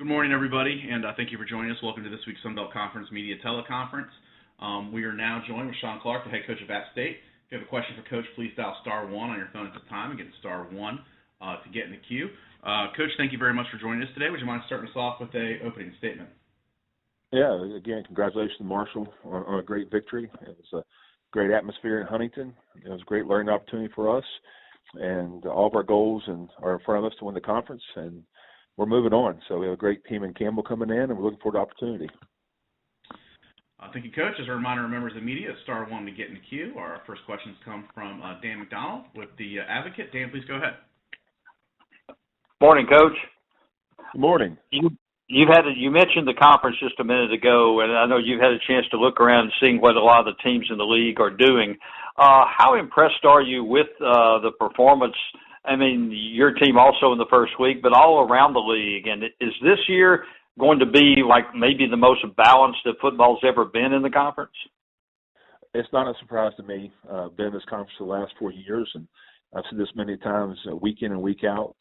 Good morning, everybody, and thank you for joining us. Welcome to this week's Sunbelt Conference Media Teleconference. We are now joined with Shawn, the head coach of App State. If you have a question for Coach, please dial *1 on your phone at this time and get *1 to get in the queue. Coach, thank you very much for joining us today. Would you mind starting us off with an opening statement? Yeah, again, congratulations to Marshall on a great victory. It was a great atmosphere in Huntington. It was a great learning opportunity for us, and all of our goals are in front of us to win the conference, and we're moving on. So we have a great team in Campbell coming in, and we're looking forward to opportunity. Thank you, Coach. As a reminder to members of the media, *1 to get in the queue. Our first questions come from Dan McDonald with the Advocate. Dan, please go ahead. Morning, Coach. Good morning. You mentioned the conference just a minute ago, and I know you've had a chance to look around and see what a lot of the teams in the league are doing. How impressed are you with the performance? I mean, your team also in the first week, but all around the league. And is this year going to be like maybe the most balanced that football's ever been in the conference? It's not a surprise to me. I've been in this conference for the last 4 years, and I've said this many times, week in and week out.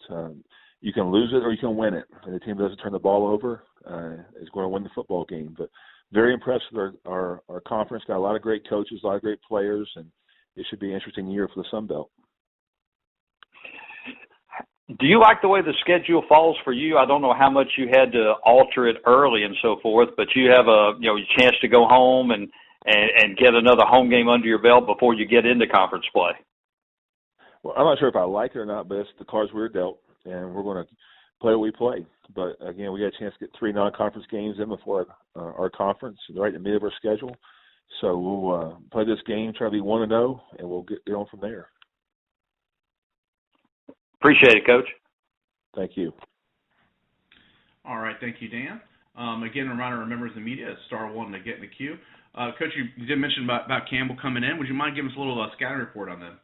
You can lose it or you can win it. And the team that doesn't turn the ball over is going to win the football game. But very impressed with our conference. Got a lot of great coaches, a lot of great players, and it should be an interesting year for the Sun Belt. Do you like the way the schedule falls for you? I don't know how much you had to alter it early and so forth, but you have a chance to go home and get another home game under your belt before you get into conference play. Well, I'm not sure if I like it or not, but it's the cards we're dealt, and we're going to play what we play. But, again, we got a chance to get 3 non-conference games in before our conference, right in the middle of our schedule. So we'll play this game, try to be 1-0, and we'll get on from there. Appreciate it, Coach. Thank you. All right, thank you, Dan. Again, a reminder to members of the media, *1 to get in the queue. Coach, you did mention about Campbell coming in. Would you mind giving us a little scouting report on them?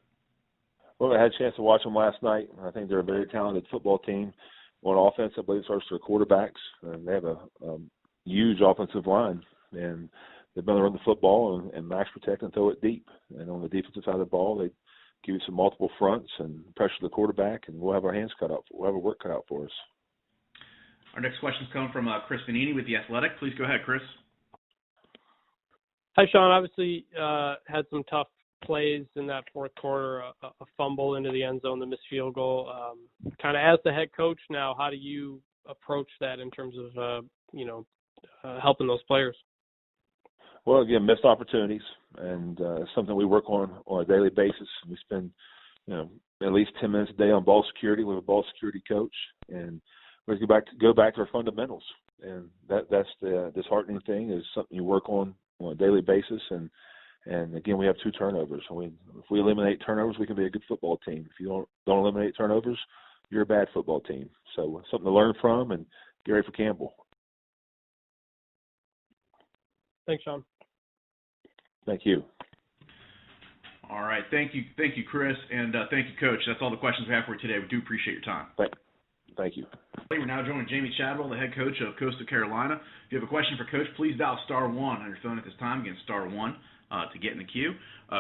Well, I had a chance to watch them last night. I think they're a very talented football team. On offense, I believe it starts with their quarterbacks. And they have a huge offensive line. And they've been able to run the football and max protect and throw it deep. And on the defensive side of the ball, they give you some multiple fronts and pressure the quarterback, and we'll have our hands cut out. We'll have our work cut out for us. Our next questions come from Chris Vanini with The Athletic. Please go ahead, Chris. Hi, Shawn. Obviously, had some tough plays in that fourth quarter, a fumble into the end zone, the missed field goal. Kind of as the head coach now, how do you approach that in terms of, helping those players? Well, again, missed opportunities, and something we work on a daily basis. We spend, at least 10 minutes a day on ball security with a ball security coach, and we go back to our fundamentals. And that's the disheartening thing is something you work on a daily basis. And again, we have 2 turnovers. If we eliminate turnovers, we can be a good football team. If you don't eliminate turnovers, you're a bad football team. So something to learn from and get ready for Campbell. Thanks, Shawn. Thank you. All right. Thank you, Chris, and thank you, Coach. That's all the questions we have for you today. We do appreciate your time. Thank you. We're now joined with Jamey Chadwell, the head coach of Coastal Carolina. If you have a question for Coach, please dial *1 on your phone at this time. Again, *1 to get in the queue.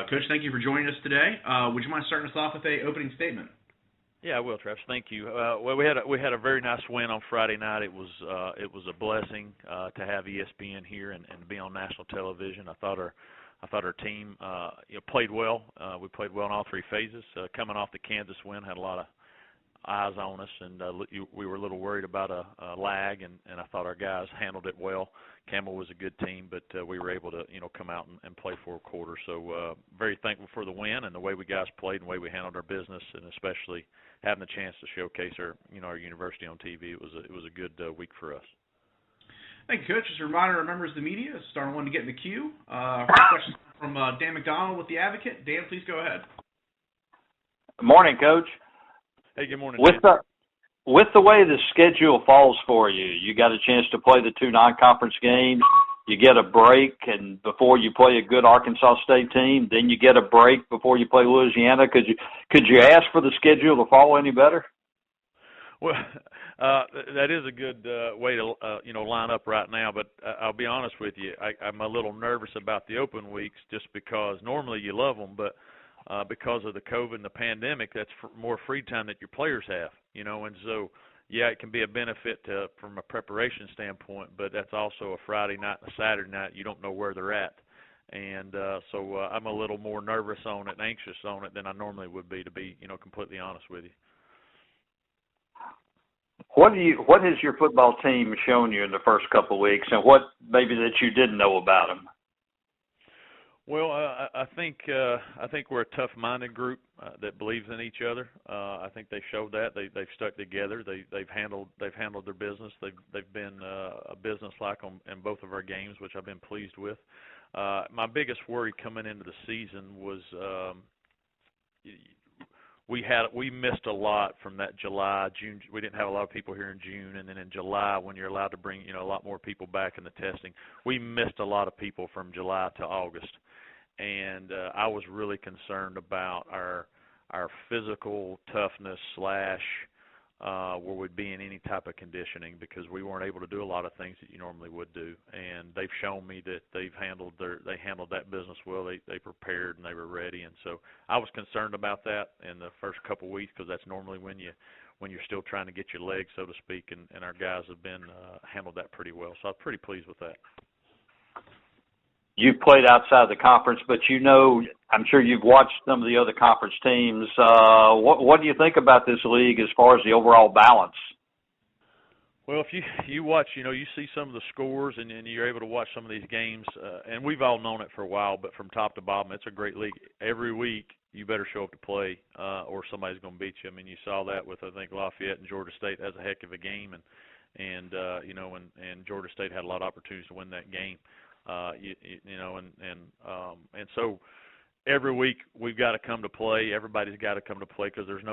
Coach, thank you for joining us today. Would you mind starting us off with an opening statement? Yeah, I will, Travis. Thank you. Well, we had a very nice win on Friday night. It was a blessing to have ESPN here and to be on national television. I thought our team played well. We played well in all 3 phases. Coming off the Kansas win, had a lot of eyes on us, and we were a little worried about a lag, and I thought our guys handled it well. Campbell was a good team, but we were able to come out and play 4 quarters. So very thankful for the win and the way we guys played and the way we handled our business, and especially having the chance to showcase our university on TV. It was a good week for us. Thank you, Coach. Just a reminder to members of the media, *1 to get in the queue. First question from Dan McDonald with The Advocate. Dan, please go ahead. Morning, Coach. Hey, good morning. With the way the schedule falls for you, you got a chance to play the 2 non-conference games. You get a break, and before you play a good Arkansas State team, then you get a break before you play Louisiana. Could you ask for the schedule to fall any better? Well, that is a good way to line up right now. But I'll be honest with you, I'm a little nervous about the open weeks just because normally you love them, but because of the COVID and the pandemic, that's more free time that your players have. And so yeah, it can be a benefit from a preparation standpoint, but that's also a Friday night and a Saturday night. You don't know where they're at. And so I'm a little more nervous on it and anxious on it than I normally would be, to be, completely honest with you. What has your football team shown you in the first couple of weeks, and what maybe that you didn't know about them? Well, I think we're a tough-minded group that believes in each other. I think they showed that they've stuck together. They've handled their business. They've been a business-like in both of our games, which I've been pleased with. My biggest worry coming into the season was we missed a lot from that June. We didn't have a lot of people here in June, and then in July, when you're allowed to bring a lot more people back in the testing, we missed a lot of people from July to August. And I was really concerned about our physical toughness / where we'd be in any type of conditioning, because we weren't able to do a lot of things that you normally would do. And they've shown me that they handled that business well. They prepared and they were ready. And so I was concerned about that in the first couple of weeks, because that's normally when you're still trying to get your legs, so to speak. And our guys have been handled that pretty well. So I'm pretty pleased with that. You've played outside the conference, but I'm sure you've watched some of the other conference teams. What do you think about this league as far as the overall balance? Well, if you watch, you see some of the scores, and you're able to watch some of these games, and we've all known it for a while, but from top to bottom, it's a great league. Every week, you better show up to play, or somebody's going to beat you. I mean, you saw that with, I think, Lafayette and Georgia State. That was a heck of a game, and Georgia State had a lot of opportunities to win that game. And so every week we've got to come to play. Everybody's got to come to play, because there's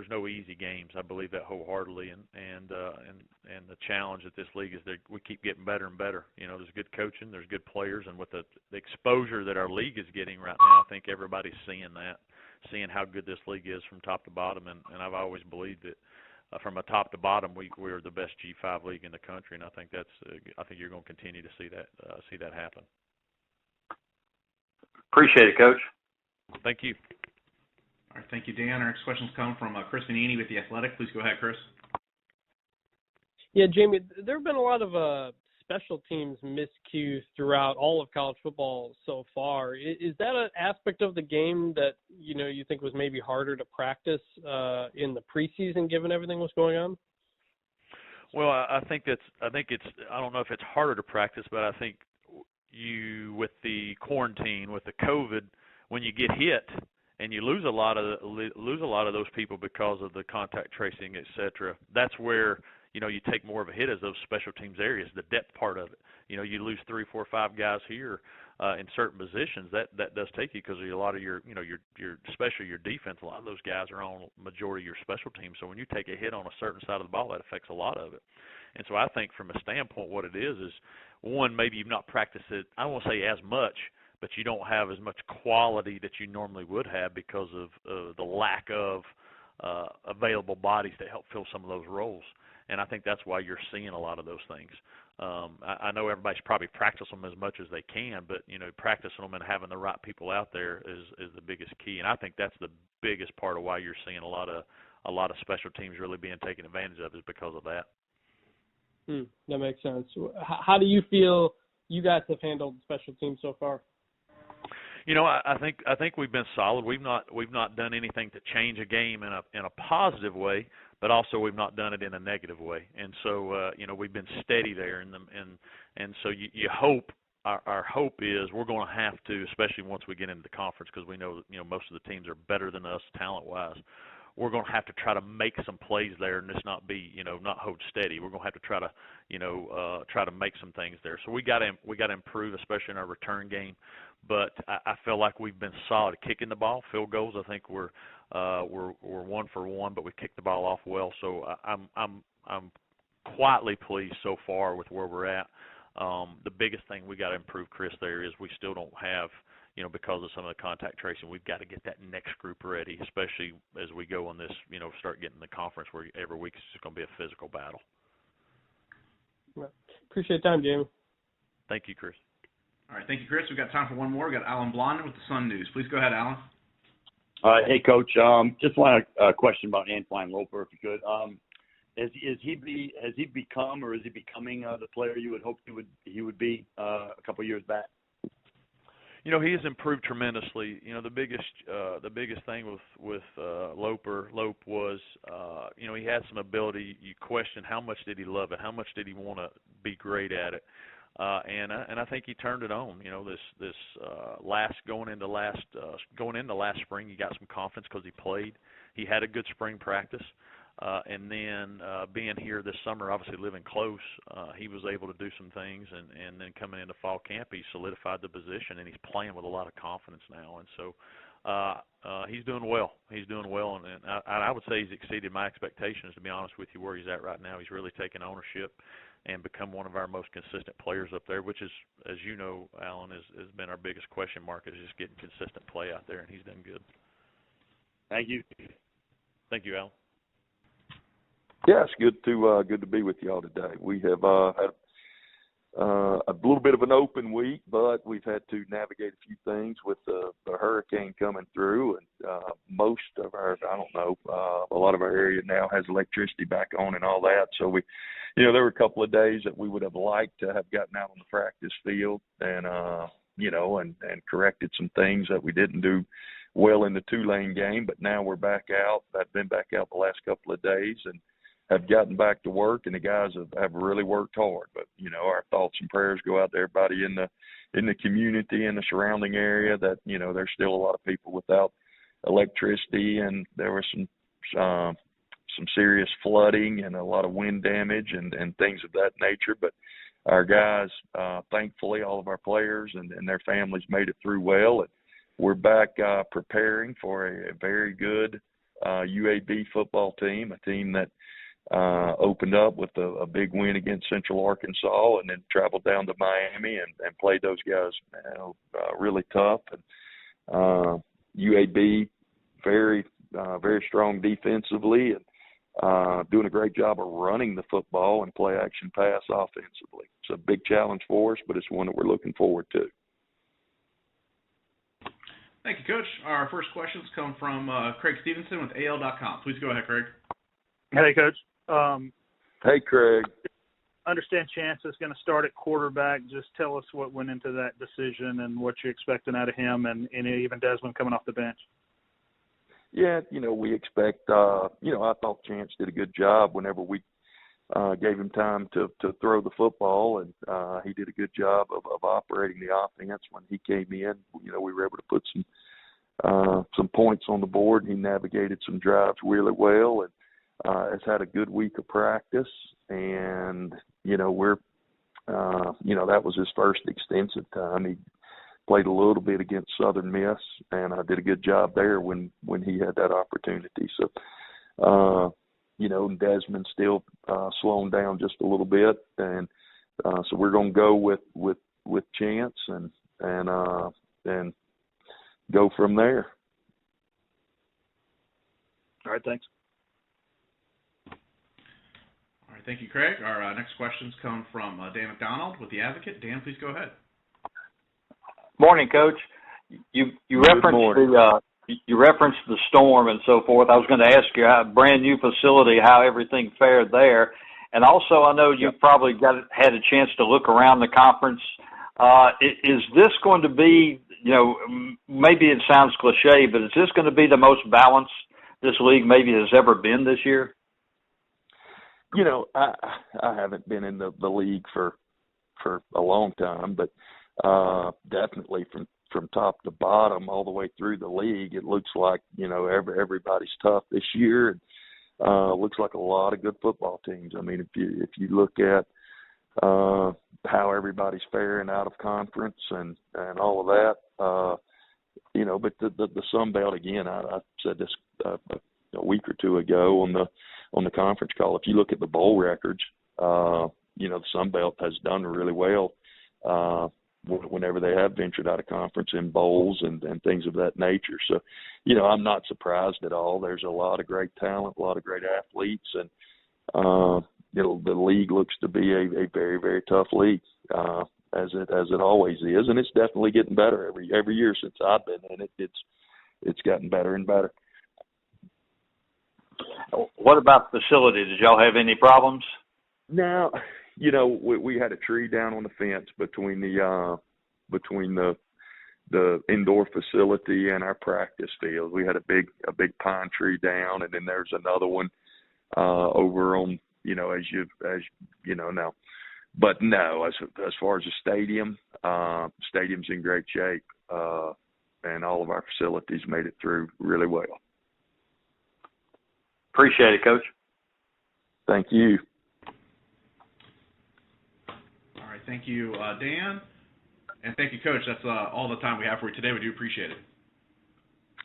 no easy games. I believe that wholeheartedly, and the challenge at this league is that we keep getting better and better. There's good coaching, there's good players, and with the exposure that our league is getting right now, I think everybody's seeing how good this league is from top to bottom, and I've always believed that. From a top to bottom, we're the best G5 league in the country, and I think you're going to continue to see that happen. Appreciate it, Coach. Thank you. All right, thank you, Dan. Our next question comes from Chris Manini with The Athletic. Please go ahead, Chris. Yeah, Jamey, there have been a lot of special teams miscues throughout all of college football so far. Is that an aspect of the game that you think was maybe harder to practice in the preseason, given everything was going on? Well, I think it's I don't know if it's harder to practice, but I think with the quarantine, with the COVID, when you get hit and you lose a lot of those people because of the contact tracing, et cetera, that's where you take more of a hit as those special teams areas, the depth part of it. You lose 3, 4, 5 guys here in certain positions. That does take you, because a lot of your especially your defense, a lot of those guys are on majority of your special teams. So when you take a hit on a certain side of the ball, that affects a lot of it. And so I think from a standpoint, what it is one, maybe you've not practiced it, I won't say as much, but you don't have as much quality that you normally would have because of the lack of available bodies to help fill some of those roles. And I think that's why you're seeing a lot of those things. I know everybody's probably practicing them as much as they can, but practicing them and having the right people out there is the biggest key. And I think that's the biggest part of why you're seeing a lot of special teams really being taken advantage of, is because of that. That makes sense. How do you feel you guys have handled special teams so far? I think we've been solid. We've not done anything to change a game in a positive way, but also we've not done it in a negative way. And so we've been steady there, and so you hope. Our hope is we're going to have to, especially once we get into the conference, because we know most of the teams are better than us talent-wise. We're going to have to try to make some plays there, and just not be not hold steady. We're going to have to try to make some things there. So we got to improve, especially in our return game. But I feel like we've been solid kicking the ball. Field goals, I think we're 1 for 1, but we kicked the ball off well. So I'm quietly pleased so far with where we're at. The biggest thing we got to improve, Chris, there is we still don't have, because of some of the contact tracing, we've got to get that next group ready, especially as we go on this, start getting the conference where every week is just going to be a physical battle. Appreciate the time, Jamey. Thank you, Chris. All right, thank you, Chris. We've got time for one more. We've got Alan Blondin with the Sun News. Please go ahead, Alan. Hey, Coach. Just want a question about Antoine Loper, if you could. has he become, or is he becoming the player you would hope he would be a couple of years back? He has improved tremendously. The biggest thing with Lope was, he had some ability. You question how much did he love it, how much did he want to be great at it, and I think he turned it on. Going into last spring, he got some confidence because he played. He had a good spring practice. And then being here this summer, obviously living close, he was able to do some things, and then coming into fall camp, he solidified the position, and he's playing with a lot of confidence now. And so he's doing well. He's doing well, and I would say he's exceeded my expectations, to be honest with you, where he's at right now. He's really taken ownership and become one of our most consistent players up there, which is, as you know, Alan, has been our biggest question mark, is just getting consistent play out there, and he's done good. Thank you. Thank you, Alan. Yeah, it's good to be with y'all today. We have had a little bit of an open week, but we've had to navigate a few things with the hurricane coming through, and most of our, a lot of our area now has electricity back on and all that. So we, there were a couple of days that we would have liked to have gotten out on the practice field and and corrected some things that we didn't do well in the Tulane game, but now we're back out. I've been back out the last couple of days and have gotten back to work, and the guys have really worked hard. But our thoughts and prayers go out to everybody in the community and the surrounding area that there's still a lot of people without electricity, and there was some serious flooding and a lot of wind damage and things of that nature. But our guys, thankfully, all of our players and their families made it through well, and we're back preparing for a very good UAB football team, a team that opened up with a big win against Central Arkansas, and then traveled down to Miami and played those guys really tough. And UAB very strong defensively, and doing a great job of running the football and play action pass offensively. It's a big challenge for us, but it's one that we're looking forward to. Thank you, Coach. Our first questions come from Craig Stevenson with AL.com. Please go ahead, Craig. Hey, Coach. Hey, Craig. Understand Chance is going to start at quarterback. Just tell us what went into that decision and what you're expecting out of him, and even Desmond coming off the bench. Yeah, we expect, I thought Chance did a good job whenever we gave him time to throw the football, and he did a good job of operating the offense. When he came in, we were able to put some points on the board. He navigated some drives really well, and has had a good week of practice, and we're that was his first extensive time. He played a little bit against Southern Miss, and I did a good job there when he had that opportunity. So Desmond's still slowing down just a little bit, and so we're going to go with Chance and go from there. All right, thanks. All right, thank you, Craig. Our next questions come from Dan McDonald with The Advocate. Dan, please go ahead. Morning, Coach. You referenced the storm and so forth. I was going to ask you, how brand new facility, how everything fared there, and also I know you've probably had a chance to look around the conference. Is this going to be, maybe it sounds cliche, but is this going to be the most balanced this league maybe has ever been this year? I haven't been in the league for a long time, but definitely from top to bottom all the way through the league, it looks like everybody's tough this year, and looks like a lot of good football teams. I mean, if you look at how everybody's faring out of conference and all of that, but the Sun Belt, again, I said this a week or two ago on the conference call. If you look at the bowl records, the Sun Belt has done really well whenever they have ventured out of conference in bowls and things of that nature. So, I'm not surprised at all. There's a lot of great talent, a lot of great athletes, and the league looks to be a very, very tough league, as it always is, and it's definitely getting better every year since I've been in it. It's gotten better and better. What about the facility? Did y'all have any problems? Now, we had a tree down on the fence between the indoor facility and our practice field. We had a big pine tree down, and then there's another one over on, as you know now. But no, as far as the stadium's in great shape, and all of our facilities made it through really well. Appreciate it, Coach. Thank you. All right, thank you, Dan. And thank you, Coach. That's all the time we have for you today. We do appreciate it.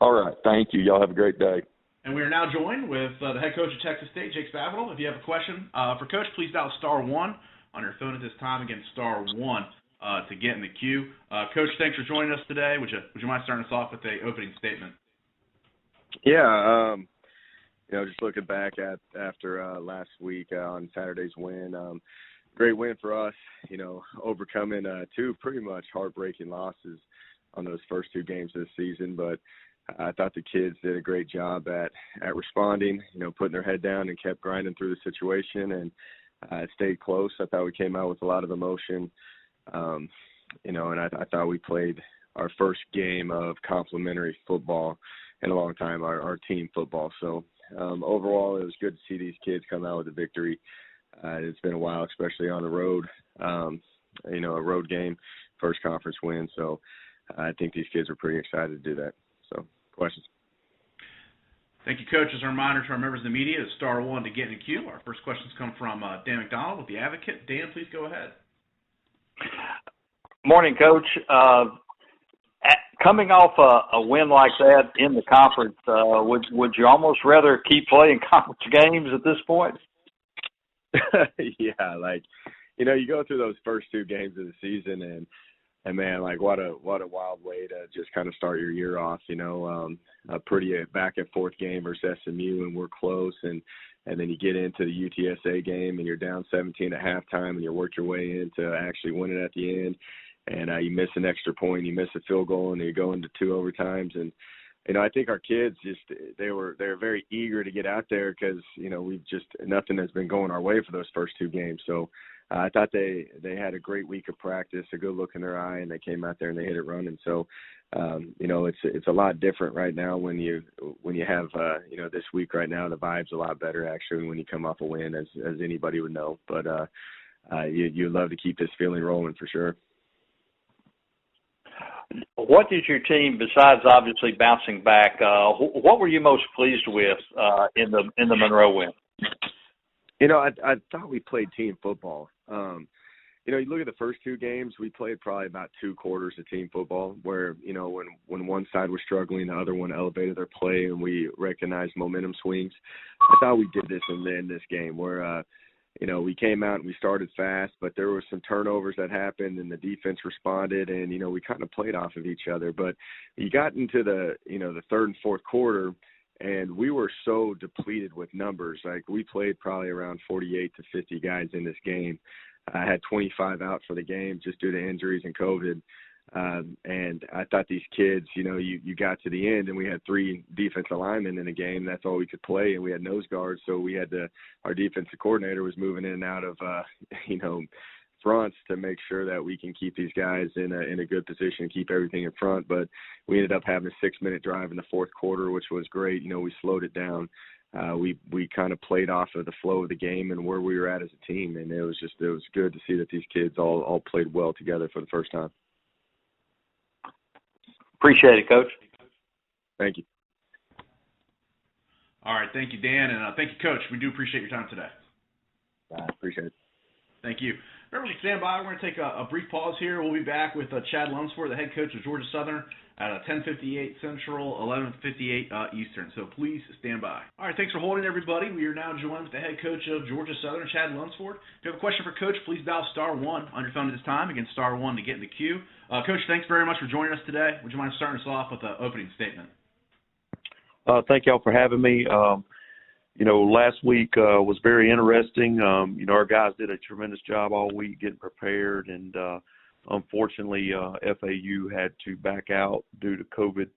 All right. Thank you. Y'all have a great day. And we are now joined with the head coach of Texas State, Jake Spavital. If you have a question for Coach, please dial *1 on your phone at this time. Again, *1 to get in the queue. Coach, thanks for joining us today. Would you mind starting us off with the opening statement? Yeah. Just looking back after last week on Saturday's win. Great win for us, overcoming two pretty much heartbreaking losses on those first two games of the season. But I thought the kids did a great job at responding, putting their head down and kept grinding through the situation and stayed close. I thought we came out with a lot of emotion, and I thought we played our first game of complimentary football in a long time, our team football. So overall, it was good to see these kids come out with a victory. It's been a while, especially on the road, a road game, first conference win. So I think these kids are pretty excited to do that. So, questions? Thank you, Coach. As a reminder to our members of the media, it's *1 to get in the queue. Our first questions come from Dan McDonald with The Advocate. Dan, please go ahead. Morning, Coach. Coming off a win like that in the conference, would you almost rather keep playing conference games at this point? Yeah, you go through those first two games of the season and man, what a wild way to just kind of start your year off, a pretty back and forth game versus SMU, and we're close, and then you get into the UTSA game and you're down 17 at halftime and you work your way into actually winning at the end, and you miss an extra point, you miss a field goal, and you go into two overtimes. And I think our kids they're very eager to get out there because we've just nothing has been going our way for those first two games. So I thought they had a great week of practice, a good look in their eye, and they came out there and they hit it running. So it's a lot different right now when you have this week right now. The vibe's a lot better actually when you come off a win, as anybody would know. But you love to keep this feeling rolling for sure. What did your team, besides obviously bouncing back, what were you most pleased with in the Monroe win? I thought we played team football. You look at the first two games, we played probably about two quarters of team football where, when one side was struggling, the other one elevated their play and we recognized momentum swings. I thought we did this in this game where, we came out and we started fast, but there were some turnovers that happened and the defense responded and, we kind of played off of each other. But you got into the third and fourth quarter and we were so depleted with numbers. We played probably around 48 to 50 guys in this game. I had 25 out for the game just due to injuries and COVID. And I thought these kids, you got to the end and we had three defensive linemen in the game. That's all we could play. And we had nose guards. So we had our defensive coordinator was moving in and out of, fronts to make sure that we can keep these guys in a good position and keep everything in front. But we ended up having a 6-minute drive in the fourth quarter, which was great. We slowed it down. We kind of played off of the flow of the game and where we were at as a team. And it was good to see that these kids all played well together for the first time. Appreciate it, Coach. Thank you. All right, thank you, Dan, and thank you, Coach. We do appreciate your time today. I appreciate it. Thank you. Remember to stand by. We're going to take a brief pause here. We'll be back with Chad Lunsford, the head coach of Georgia Southern, at 10:58 Central, 11:58 Eastern. So please stand by. All right, thanks for holding, everybody. We are now joined with the head coach of Georgia Southern, Chad Lunsford. If you have a question for Coach, please dial *1 on your phone at this time. Again, *1 to get in the queue. Coach, thanks very much for joining us today. Would you mind starting us off with an opening statement? Thank y'all for having me. Last week was very interesting. Our guys did a tremendous job all week getting prepared, and unfortunately, FAU had to back out due to COVID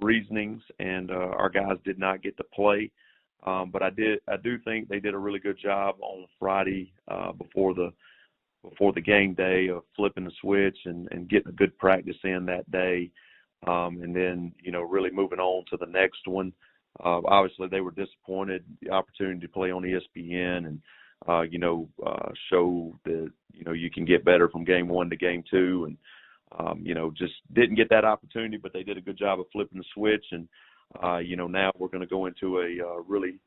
reasonings, and our guys did not get to play. But I do think they did a really good job on Friday before the game day of flipping the switch and getting a good practice in that day. And then, really moving on to the next one. Obviously, they were disappointed, the opportunity to play on ESPN and, show that, you can get better from game one to game two. And, just didn't get that opportunity, but they did a good job of flipping the switch. And, now we're going to go into a really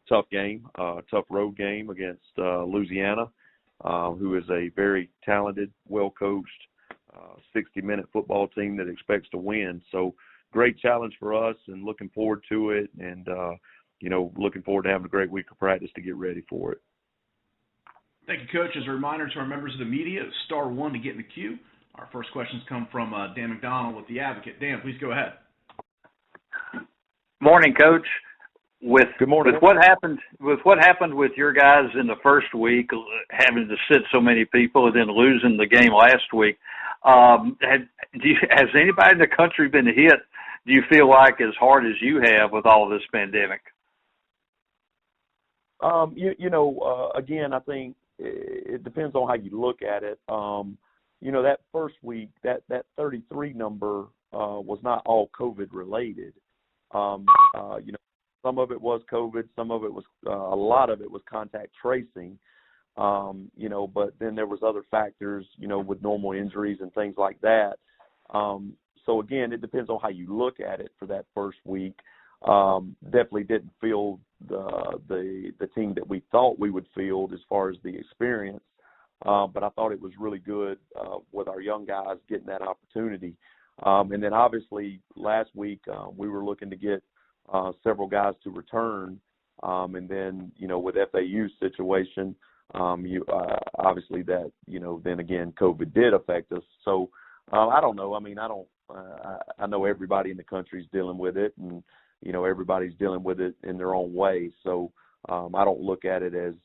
tough game, tough road game against Louisiana, who is a very talented, well-coached, 60-minute football team that expects to win. So great challenge for us and looking forward to it and, looking forward to having a great week of practice to get ready for it. Thank you, Coach. As a reminder to our members of the media, star one to get in the queue. Our first questions come from Dan McDonald with The Advocate. Dan, please go ahead. Morning, Coach. Good morning. With what happened with your guys in the first week, having to sit so many people and then losing the game last week, has anybody in the country been hit, do you feel like, as hard as you have with all of this pandemic? Again, I think it depends on how you look at it. That first week, that 33 number was not all COVID related. Some of it was COVID, some of it was, a lot of it was contact tracing, but then there was other factors, with normal injuries and things like that. So again, it depends on how you look at it for that first week. Definitely didn't field the team that we thought we would field as far as the experience. But I thought it was really good with our young guys getting that opportunity. And then obviously last week we were looking to get several guys to return. And then, with FAU's situation, obviously that, then again, COVID did affect us. So I don't know. I mean, I know everybody in the country is dealing with it and, everybody's dealing with it in their own way. So I don't look at it as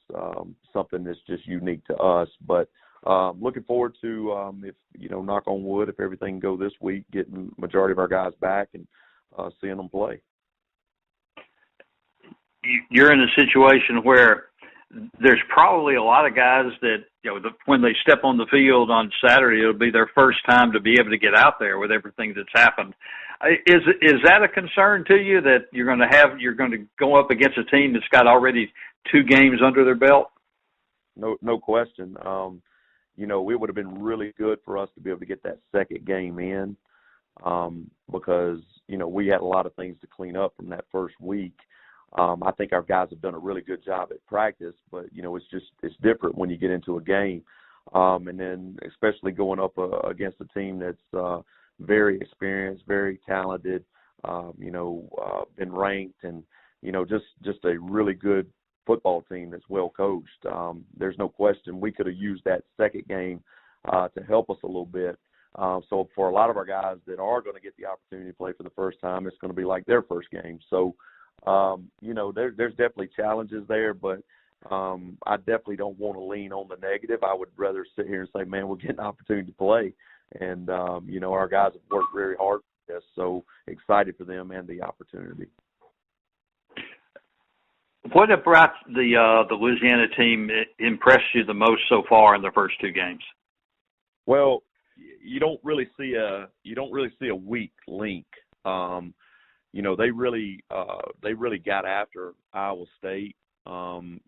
something that's just unique to us. But looking forward to, if, knock on wood, if everything go this week, getting majority of our guys back and seeing them play. You're in a situation where there's probably a lot of guys that, when they step on the field on Saturday, it'll be their first time to be able to get out there with everything that's happened. Is that a concern to you, that you're going to go up against a team that's got already 2 games under their belt? No question. It would have been really good for us to be able to get that second game in, because, we had a lot of things to clean up from that first week. I think our guys have done a really good job at practice, but, it's different when you get into a game. And then especially going up against a team that's very experienced, very talented, been ranked and, just a really good football team that's well coached. There's no question we could have used that second game to help us a little bit. So for a lot of our guys that are going to get the opportunity to play for the first time, it's going to be like their first game. So, there's definitely challenges there, but I definitely don't want to lean on the negative. I would rather sit here and say, man, we're getting an opportunity to play. And, our guys have worked very hard for this, so excited for them and the opportunity. What about the Louisiana team impressed you the most so far in the first 2 games? Well, you don't really see a weak link. They really got after Iowa State, and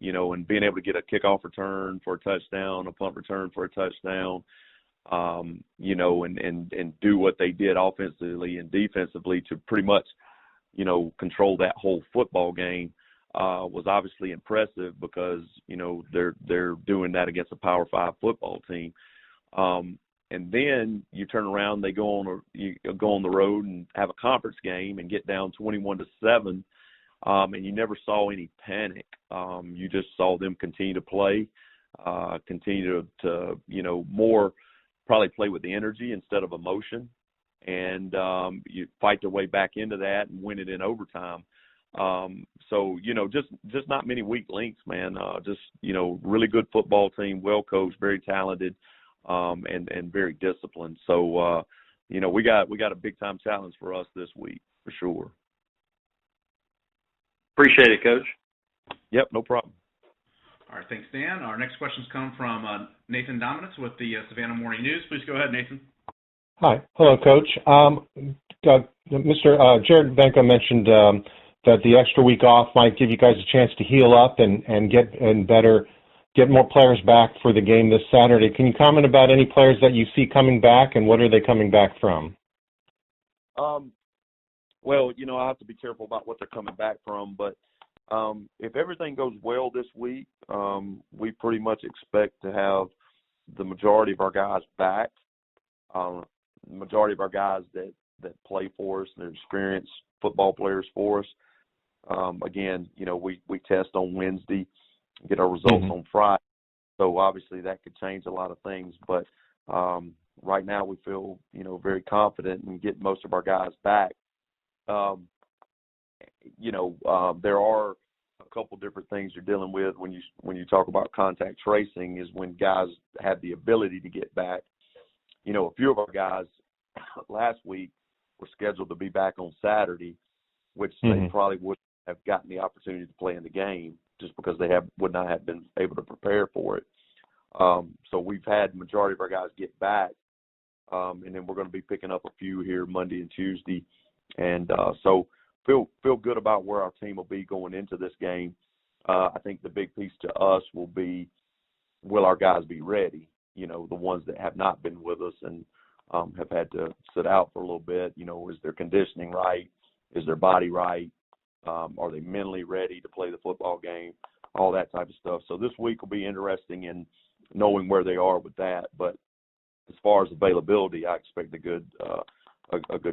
being able to get a kickoff return for a touchdown, a punt return for a touchdown, and do what they did offensively and defensively to pretty much, control that whole football game, was obviously impressive because, they're doing that against a Power 5 football team. And then you turn around, they go on the road and have a conference game and get down 21-7, and you never saw any panic. You just saw them continue to play, continue to more probably play with the energy instead of emotion, and you fight their way back into that and win it in overtime. So just not many weak links, man. Just really good football team, well coached, very talented. And very disciplined. So, we got a big time challenge for us this week for sure. Appreciate it, Coach. Yep, no problem. All right, thanks, Dan. Our next questions come from Nathan Dominitz with the Savannah Morning News. Please go ahead, Nathan. Hi. Hello, Coach. Mr. Jared Benko mentioned that the extra week off might give you guys a chance to heal up and get more players back for the game this Saturday. Can you comment about any players that you see coming back, and what are they coming back from? Well, I have to be careful about what they're coming back from, but if everything goes well this week, we pretty much expect to have the majority of our guys back. The majority of our guys that play for us, they're experienced football players for us. Again, we test on Wednesday, get our results on Friday. So obviously that could change a lot of things, but right now we feel, very confident in getting most of our guys back. There are a couple different things you're dealing with when you talk about contact tracing is when guys have the ability to get back. A few of our guys last week were scheduled to be back on Saturday, which they probably wouldn't have gotten the opportunity to play in the game just because they would not have been able to prepare for it. So we've had the majority of our guys get back, and then we're going to be picking up a few here Monday and Tuesday. And so feel good about where our team will be going into this game. I think the big piece to us will be, will our guys be ready? The ones that have not been with us and have had to sit out for a little bit, is their conditioning right? Is their body right? Are they mentally ready to play the football game? All that type of stuff. So this week will be interesting in knowing where they are with that. But as far as availability, I expect a good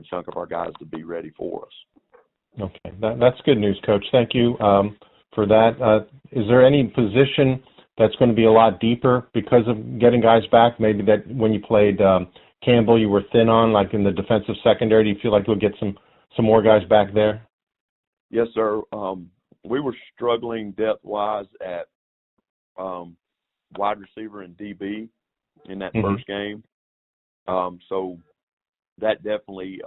chunk of our guys to be ready for us. Okay, that's good news, Coach. Thank you for that. Is there any position that's going to be a lot deeper because of getting guys back? Maybe that when you played Campbell, you were thin on, like in the defensive secondary. Do you feel like we'll get some more guys back there? Yes, sir. We were struggling depth-wise at wide receiver and DB in that first game. So that definitely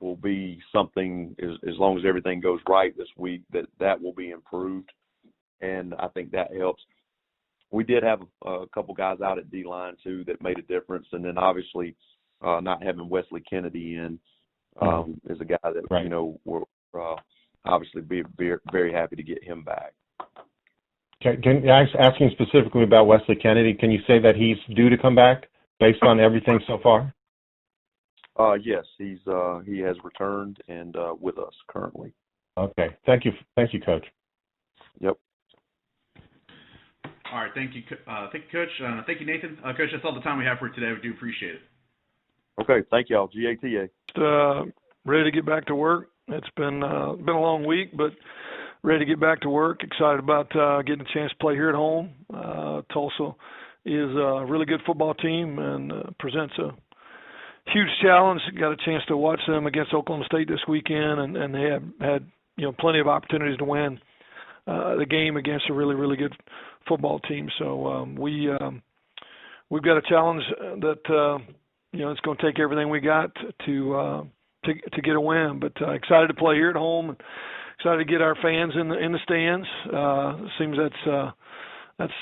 will be something, as long as everything goes right this week, that will be improved. And I think that helps. We did have a couple guys out at D-line, too, that made a difference. And then, obviously, not having Wesley Kennedy in is a guy that, we're obviously be very happy to get him back. Asking specifically about Wesley Kennedy, can you say that he's due to come back based on everything so far? Yes, he has returned and with us currently. Okay. Thank you, Coach. Yep. All right. Thank you, Coach. Thank you, Nathan. Coach, that's all the time we have for today. We do appreciate it. Okay. Thank y'all. GATA. Ready to get back to work. It's been a long week, but ready to get back to work. Excited about getting a chance to play here at home. Tulsa is a really good football team and presents a huge challenge. Got a chance to watch them against Oklahoma State this weekend, and they have had plenty of opportunities to win the game against a really, really good football team. So we've got a challenge that it's going to take everything we got to get a win. But excited to play here at home. Excited to get our fans in the stands. Seems that's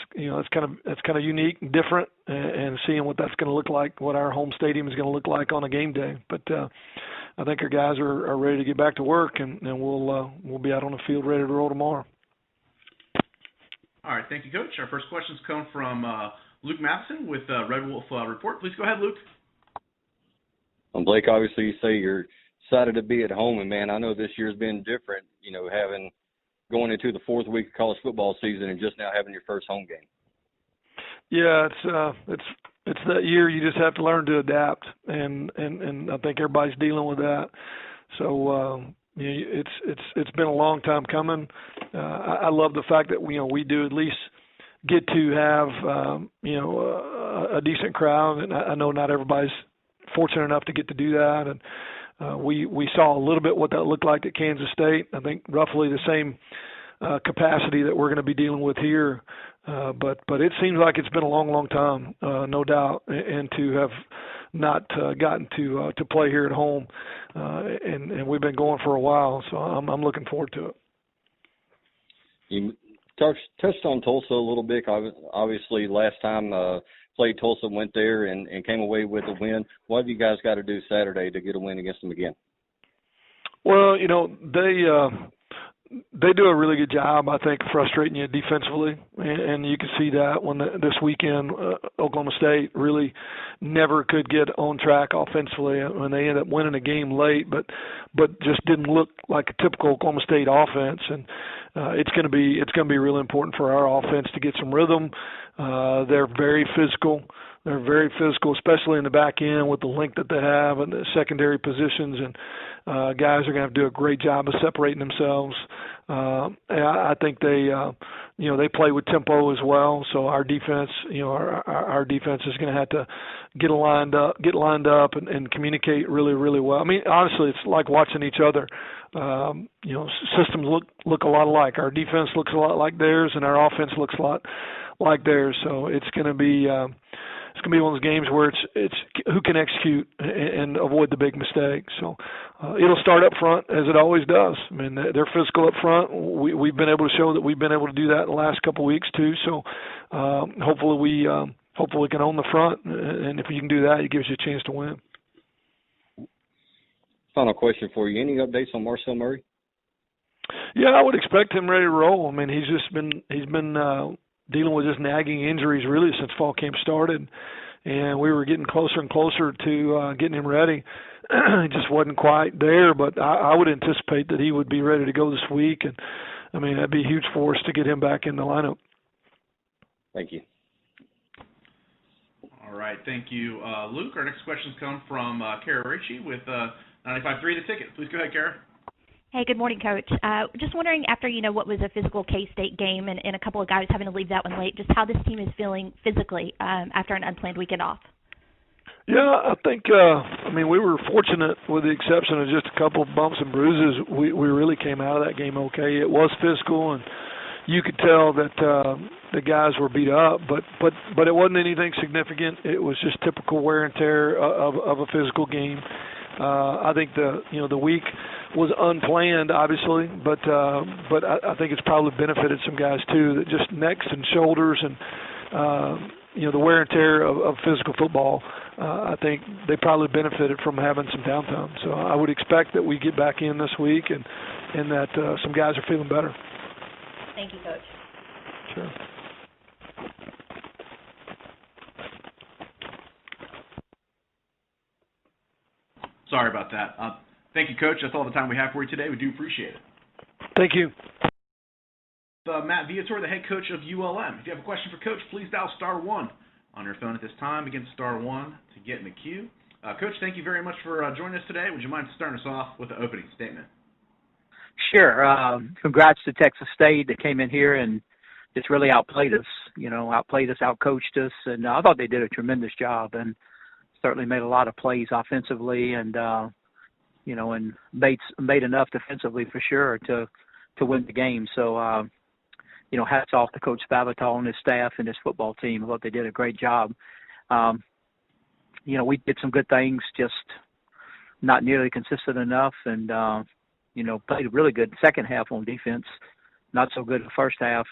kind of unique and different, and seeing what that's going to look like, what our home stadium is going to look like on a game day. But I think our guys are ready to get back to work, and we'll be out on the field ready to roll tomorrow. All right, thank you, Coach. Our first questions come from Luke Matheson with Red Wolf Report. Please go ahead, Luke. Blake, obviously you say you're excited to be at home, and man, I know this year's been different, having going into the fourth week of college football season and just now having your first home game. Yeah, it's that year you just have to learn to adapt, and I think everybody's dealing with that. So it's been a long time coming. I love the fact that we do at least get to have a decent crowd, and I know not everybody's fortunate enough to get to do that, and we saw a little bit what that looked like at Kansas State. I think roughly the same capacity that we're going to be dealing with here, but it seems like it's been a long time, no doubt, and to have not gotten to play here at home, and we've been going for a while, so I'm looking forward to it. You touched on Tulsa a little bit. Obviously, last time played Tulsa, went there and came away with a win. What have you guys got to do Saturday to get a win against them again? Well, they do a really good job, I think, frustrating you defensively, and you can see that when this weekend Oklahoma State really never could get on track offensively when they ended up winning a game late, but just didn't look like a typical Oklahoma State offense. And it's going to be really important for our offense to get some rhythm. They're very physical. They're very physical, especially in the back end with the length that they have and the secondary positions. And guys are going to have to do a great job of separating themselves. And I think they play with tempo as well. So our defense, our defense is going to have to get lined up and communicate really, really well. I mean, honestly, it's like watching each other. Systems look a lot alike. Our defense looks a lot like theirs, and our offense looks a lot like theirs. So it's going to be one of those games where it's who can execute and avoid the big mistakes. So it'll start up front as it always does. I mean, they're physical up front. We've been able to show that we've been able to do that in the last couple of weeks too. So hopefully we can own the front, and if you can do that, it gives you a chance to win. Final question for you. Any updates on Marcel Murray? Yeah, I would expect him ready to roll. I mean, he's been dealing with just nagging injuries really since fall camp started, and we were getting closer and closer to getting him ready. He just wasn't quite there, but I would anticipate that he would be ready to go this week, and I mean, that'd be huge for us to get him back in the lineup. Thank you. All right, thank you, Luke. Our next questions come from Kara Ritchie with 95.3 The Ticket. Please go ahead, Kara. Hey, good morning, Coach. Just wondering, after what was a physical K-State game and a couple of guys having to leave that one late, just how this team is feeling physically after an unplanned weekend off. Yeah, I think we were fortunate with the exception of just a couple of bumps and bruises. We really came out of that game okay. It was physical, and you could tell that the guys were beat up, but it wasn't anything significant. It was just typical wear and tear of a physical game. I think the week was unplanned, obviously, but I think it's probably benefited some guys too. That just necks and shoulders and the wear and tear of physical football. I think they probably benefited from having some downtime. So I would expect that we get back in this week and that some guys are feeling better. Thank you, Coach. Sure. Sorry about that. Thank you, Coach. That's all the time we have for you today. We do appreciate it. Thank you. Matt Viator, the head coach of ULM. If you have a question for Coach, please dial *1 on your phone at this time. Again, *1 to get in the queue. Coach, thank you very much for joining us today. Would you mind starting us off with the opening statement? Sure. Congrats to Texas State. They came in here and just really outplayed us, outcoached us, and I thought they did a tremendous job and certainly made a lot of plays offensively and and made enough defensively for sure to win the game. So, hats off to Coach Spavital and his staff and his football team. I thought they did a great job. We did some good things, just not nearly consistent enough, and played a really good second half on defense. Not so good in the first half.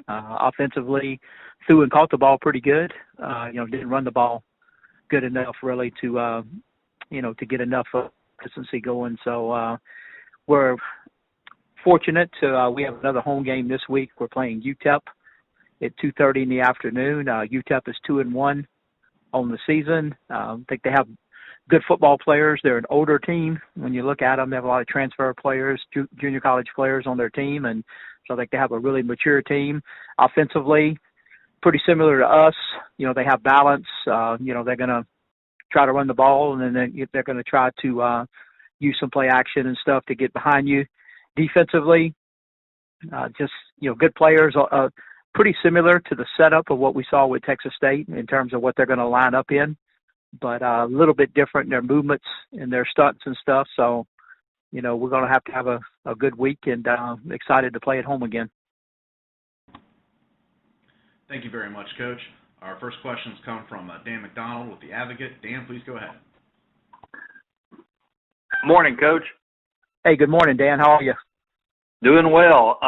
Offensively, threw and caught the ball pretty good. Didn't run the ball good enough really to get enough consistency going. So we're fortunate to we have another home game this week. We're playing UTEP at 2:30 in the afternoon. UTEP is 2-1 on the season. I think they have good football players. They're an older team. When you look at them, they have a lot of transfer players, junior college players on their team, and so I think they have a really mature team. Offensively, pretty similar to us. They have balance. They're going to try to run the ball, and then they're going to try to use some play action and stuff to get behind you. Defensively, good players. Pretty similar to the setup of what we saw with Texas State in terms of what they're going to line up in, but a little bit different in their movements and their stunts and stuff. So, we're going to have a good week, and excited to play at home again. Thank you very much, Coach. Our first questions come from Dan McDonald with The Advocate. Dan, please go ahead. Morning, Coach. Hey, good morning, Dan. How are you? Doing well.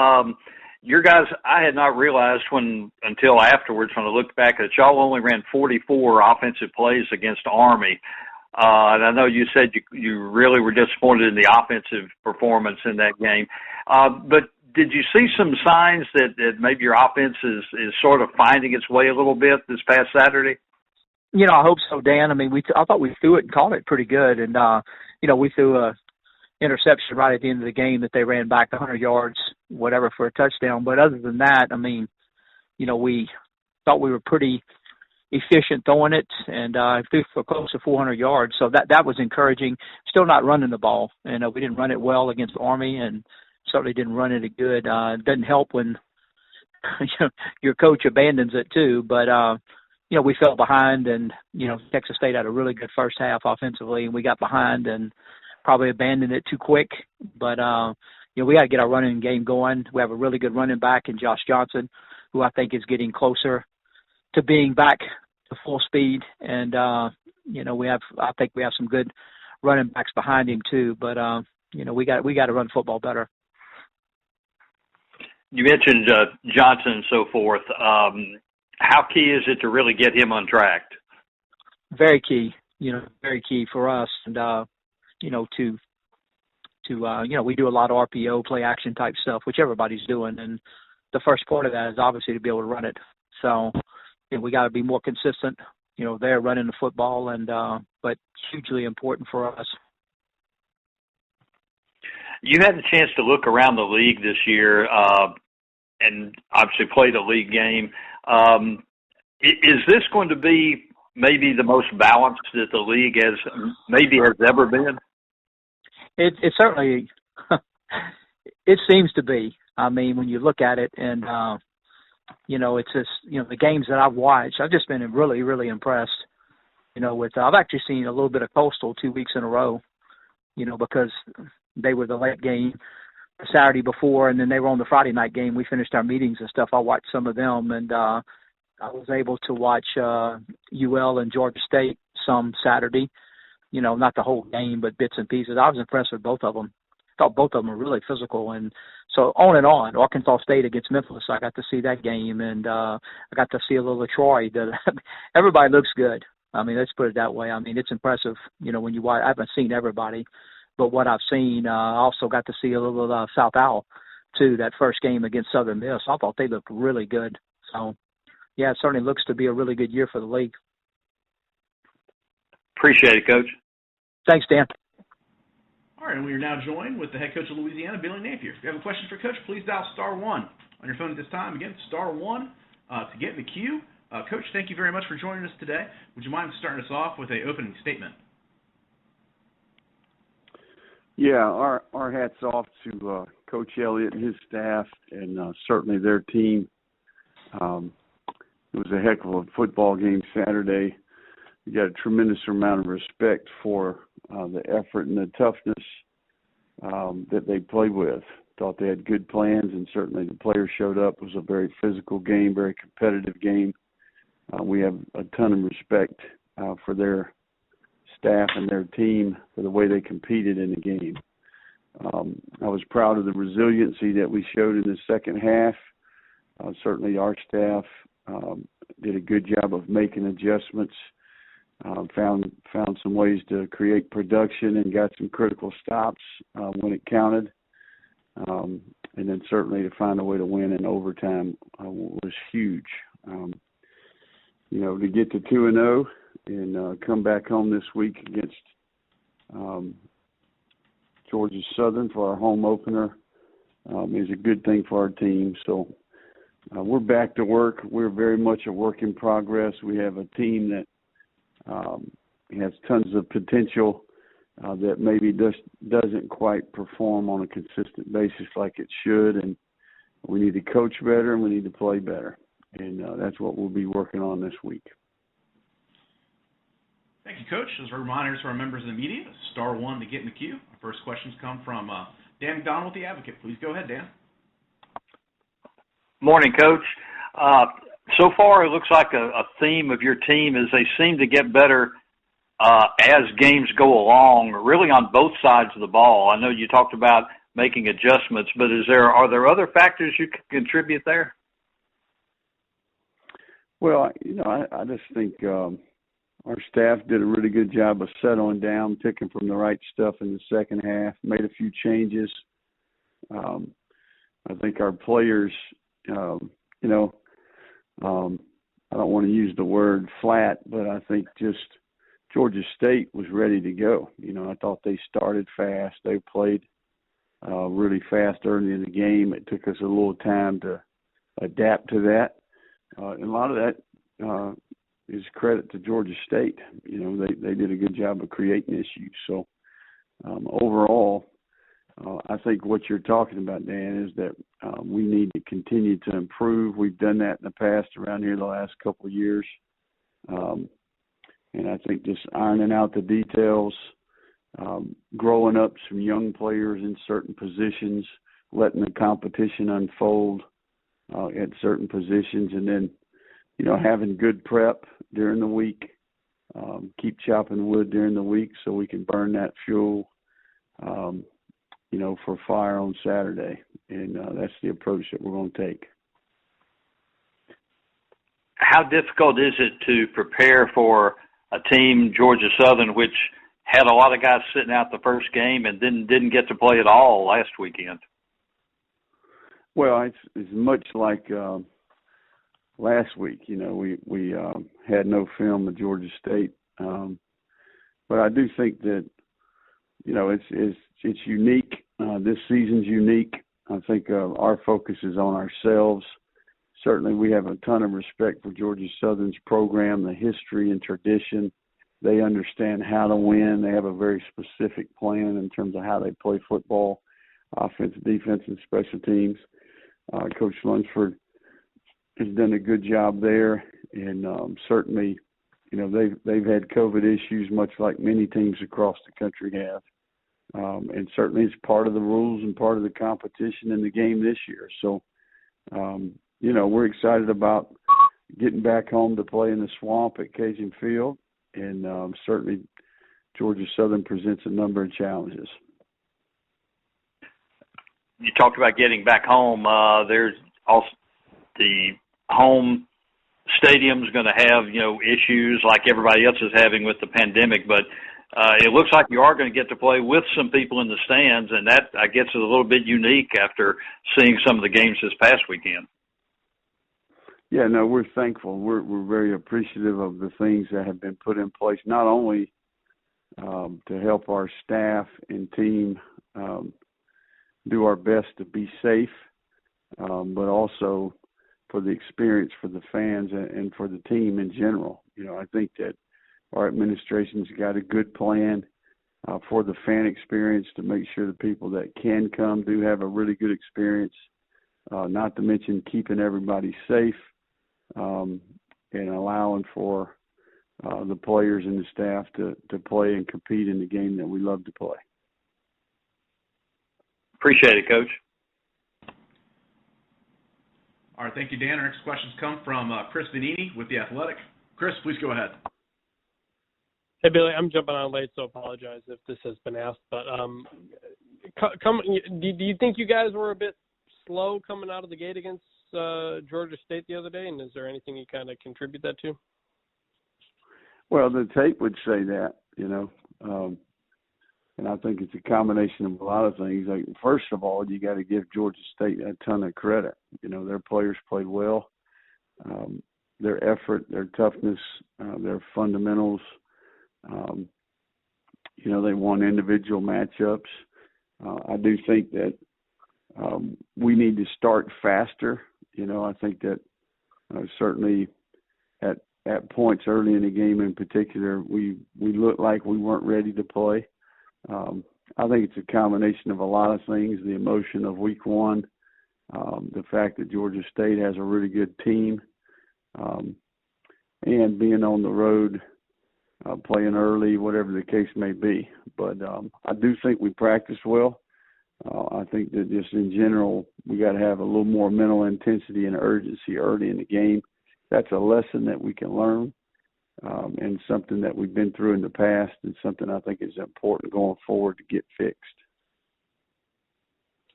Your guys, I had not realized until afterwards when I looked back that y'all only ran 44 offensive plays against Army. And I know you said you really were disappointed in the offensive performance in that game. But did you see some signs that maybe your offense is sort of finding its way a little bit this past Saturday? I hope so, Dan. I mean, I thought we threw it and caught it pretty good. And, we threw a interception right at the end of the game that they ran back 100 yards, whatever, for a touchdown. But other than that, I mean, we thought we were pretty efficient throwing it and threw for close to 400 yards. So that was encouraging. Still not running the ball. And we didn't run it well against Army and certainly didn't run it good. It doesn't help when your coach abandons it too. But, we fell behind and, Texas State had a really good first half offensively and we got behind and probably abandoned it too quick. But, we got to get our running game going. We have a really good running back in Josh Johnson, who I think is getting closer to being back to full speed. And, I think we have some good running backs behind him too. But, we got to run football better. You mentioned Johnson and so forth. How key is it to really get him on track? Very key, very key for us. And, we do a lot of RPO, play action type stuff, which everybody's doing. And the first part of that is obviously to be able to run it. So we got to be more consistent, there running the football and, but hugely important for us. You had the chance to look around the league this year, and obviously played a league game. Is this going to be maybe the most balanced that the league has ever been? It certainly, it seems to be. I mean, when you look at it and, it's just, the games that I've watched, I've just been really, really impressed, I've actually seen a little bit of Coastal 2 weeks in a row, because they were the late game the Saturday before, and then they were on the Friday night game. We finished our meetings and stuff. I watched some of them, and I was able to watch UL and Georgia State some Saturday, not the whole game, but bits and pieces. I was impressed with both of them. I thought both of them were really physical. And so on and on. Arkansas State against Memphis, I got to see that game, and I got to see a little of Troy. Everybody looks good. I mean, let's put it that way. I mean, it's impressive, when you watch. I haven't seen everybody, but what I've seen, I also got to see a little of South Owl, too, that first game against Southern Miss. I thought they looked really good. So, yeah, it certainly looks to be a really good year for the league. Appreciate it, Coach. Thanks, Dan. All right, and we are now joined with the head coach of Louisiana, Billy Napier. If you have a question for Coach, please dial *1 on your phone at this time. Again, *1 to get in the queue. Coach, thank you very much for joining us today. Would you mind starting us off with an opening statement? Yeah, our hats off to Coach Elliott and his staff, and certainly their team. It was a heck of a football game Saturday. We got a tremendous amount of respect for the effort and the toughness that they played with. Thought they had good plans, and certainly the players showed up. It was a very physical game, very competitive game. We have a ton of respect for their staff and their team for the way they competed in the game. I was proud of the resiliency that we showed in the second half. Certainly our staff did a good job of making adjustments, found some ways to create production and got some critical stops when it counted. And then certainly to find a way to win in overtime was huge. To get to 2-0 and come back home this week against Georgia Southern for our home opener is a good thing for our team. So we're back to work. We're very much a work in progress. We have a team that has tons of potential that maybe just doesn't quite perform on a consistent basis like it should, and we need to coach better and we need to play better, and that's what we'll be working on this week. Thank you, Coach. As a reminder to our members of the media, *1 to get in the queue. Our first questions come from Dan McDonald with The Advocate. Please go ahead, Dan. Morning, Coach. So far, it looks like a theme of your team is they seem to get better as games go along, really on both sides of the ball. I know you talked about making adjustments, but are there other factors you can contribute there? Well, I just think our staff did a really good job of settling down, picking from the right stuff in the second half, made a few changes. I think our players, I don't want to use the word flat, but I think just Georgia State was ready to go. I thought they started fast. They played really fast early in the game. It took us a little time to adapt to that. And a lot of that is credit to Georgia State. They did a good job of creating issues. So overall, I think what you're talking about, Dan, is that we need to continue to improve. We've done that in the past around here the last couple of years. And I think just ironing out the details, growing up some young players in certain positions, letting the competition unfold at certain positions, and then, having good prep during the week, keep chopping wood during the week so we can burn that fuel, for fire on Saturday. And that's the approach that we're going to take. How difficult is it to prepare for a team, Georgia Southern, which had a lot of guys sitting out the first game and didn't get to play at all last weekend? Well, it's much like last week. We had no film of Georgia State, but I do think that it's unique. This season's unique. I think our focus is on ourselves. Certainly, we have a ton of respect for Georgia Southern's program, the history and tradition. They understand how to win. They have a very specific plan in terms of how they play football, offense, defense, and special teams. Coach Lunsford has done a good job there, and certainly, they've had COVID issues, much like many teams across the country have. And certainly it's part of the rules and part of the competition in the game this year. So, we're excited about getting back home to play in the swamp at Cajun Field. And certainly Georgia Southern presents a number of challenges. You talked about getting back home. There's also the home stadium's going to have, issues like everybody else is having with the pandemic, but it looks like you are going to get to play with some people in the stands, and that, I guess, is a little bit unique after seeing some of the games this past weekend. Yeah, no, we're thankful. We're very appreciative of the things that have been put in place, not only to help our staff and team do our best to be safe, but also for the experience for the fans and for the team in general. I think that our administration's got a good plan for the fan experience to make sure the people that can come do have a really good experience, not to mention keeping everybody safe and allowing for the players and the staff to play and compete in the game that we love to play. Appreciate it, Coach. All right, thank you, Dan. Our next questions come from Chris Vanini with The Athletic. Chris, please go ahead. Hey, Billy, I'm jumping on late, so apologize if this has been asked. But do you think you guys were a bit slow coming out of the gate against Georgia State the other day, and is there anything you kind of contribute that to? Well, the tape would say that, and I think it's a combination of a lot of things. Like, first of all, you got to give Georgia State a ton of credit. Their players played well. Their effort, their toughness, their fundamentals. They won individual matchups. I do think that we need to start faster. I think that certainly at points early in the game in particular, we looked like we weren't ready to play. I think it's a combination of a lot of things, the emotion of week one, the fact that Georgia State has a really good team, and being on the road, playing early, whatever the case may be. But I do think we practiced well. I think that just in general, we got to have a little more mental intensity and urgency early in the game. that's a lesson that we can learn, and something that we've been through in the past, and something I think is important going forward to get fixed.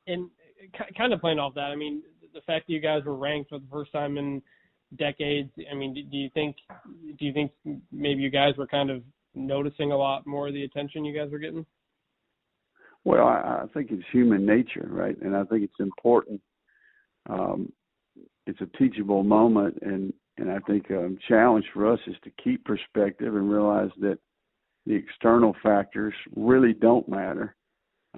And kind of playing off that, I mean, the fact that you guys were ranked for the first time in decades, I mean, do you think maybe you guys were kind of noticing a lot more of the attention you guys were getting? Well, I think it's human nature, right? And I think it's important. It's a teachable moment, and I think a challenge for us is to keep perspective and realize that the external factors really don't matter.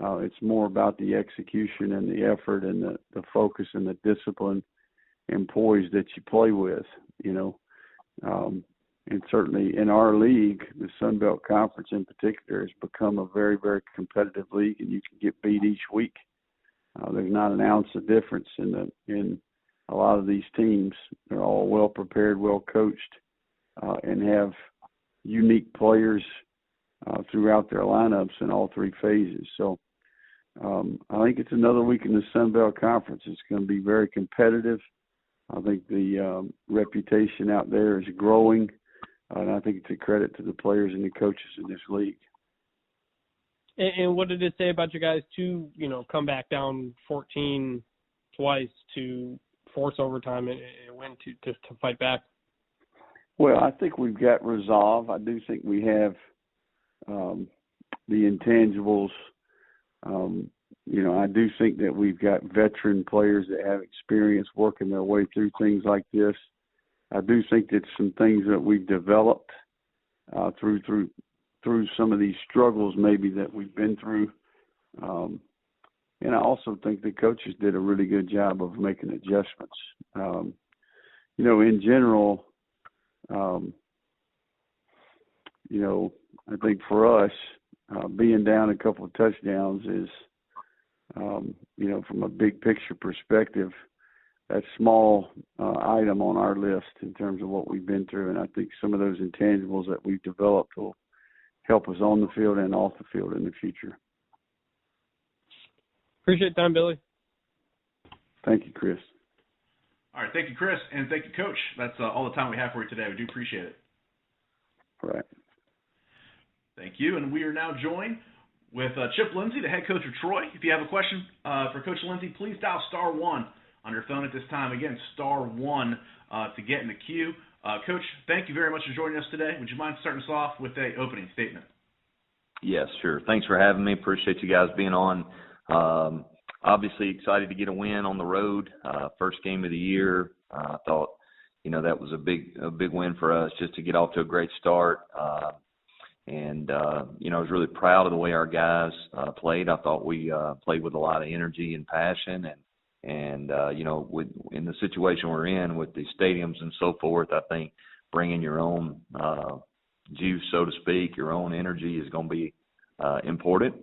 It's more about the execution and the effort and the focus and the discipline and poise that you play with, you know. And certainly in our league, the Sun Belt Conference in particular, has become a very, very competitive league, and you can get beat each week. There's not an ounce of difference in a lot of these teams. They're all well prepared, well coached, and have unique players throughout their lineups in all three phases. So I think it's another week in the Sun Belt Conference. It's going to be very competitive. I think the reputation out there is growing, and I think it's a credit to the players and the coaches in this league. And what did it say about you guys to, you know, come back down 14 twice to force overtime and win to fight back? Well, I think we've got resolve. I do think we have the intangibles. You know, I do think that we've got veteran players that have experience working their way through things like this. I do think that some things that we've developed through some of these struggles maybe that we've been through. And I also think the coaches did a really good job of making adjustments. You know, in general, you know, I think for us, being down a couple of touchdowns is, you know, from a big picture perspective, that small item on our list in terms of what we've been through. And I think some of those intangibles that we've developed will help us on the field and off the field in the future. Appreciate the time, Billy. Thank you, Chris. All right, thank you, Chris, and thank you, Coach. That's all the time we have for you today. We do appreciate it. All right. Thank you, and we are now joined with Chip Lindsey, the head coach of Troy. If you have a question for Coach Lindsey, please dial *1 on your phone at this time. Again, *1 to get in the queue. Coach, thank you very much for joining us today. Would you mind starting us off with an opening statement? Yes, sure. Thanks for having me. Appreciate you guys being on. Obviously excited to get a win on the road. First game of the year. I thought, you know, that was a big win for us just to get off to a great start. And you know, I was really proud of the way our guys played. I thought we played with a lot of energy and passion, and you know, in the situation we're in with the stadiums and so forth, I think bringing your own juice, so to speak, your own energy is going to be important.